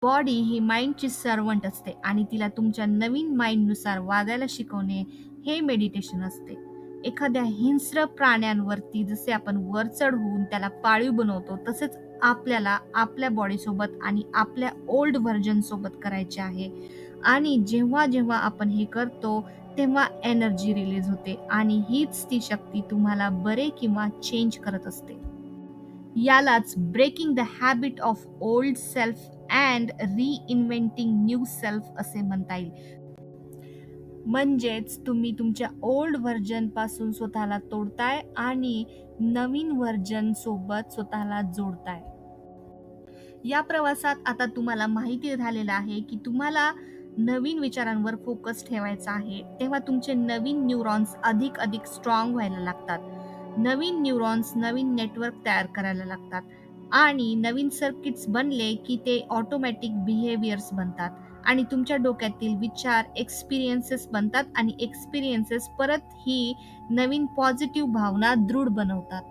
Body ही माइंडची servant असते आणि तिला तुमच्या नवीन माइंडनुसार वागायला शिकवणे हे मेडिटेशन असते. एखाद्या हिंस्र प्राण्यांवरती जसे आपण वर चढवून त्याला पाळीव बनवतो, तसेच आपल्याला आपल्या बॉडीसोबत आणि आपल्या ओल्ड व्हर्जन सोबत करायचे आहे. आणि जेव्हा आपण हे करतो, तेव्हा एनर्जी रिलीज होते आणि हीच ती शक्ती तुम्हाला बरे किंवा चेंज करत असते. यालाच breaking the habit of old self and reinventing new self असे म्हणता येईल. म्हणजेच तुम्ही तुमच्या ओल्ड व्हर्जन पासून स्वतःला तोडताय आणि नवीन व्हर्जन सोबत स्वतःला जोडताय. या प्रवासात आता तुम्हाला माहिती झालेलं आहे की तुम्हाला नवीन विचारांवर फोकस ठेवायचा आहे. तेव्हा तुमचे नवीन न्यूरॉन्स अधिक अधिक स्ट्रॉंग व्हायला लागतात. नवीन न्यूरॉन्स नवीन नेटवर्क तयार करायला लागतात आणि नवीन सर्किट्स बनले की ते ऑटोमॅटिक बिहेवियर्स बनतात आणि तुमच्या डोक्यातील विचार एक्सपिरियन्सेस बनतात आणि एक्सपिरियन्सेस परत ही नवीन पॉझिटिव्ह भावना दृढ बनवतात.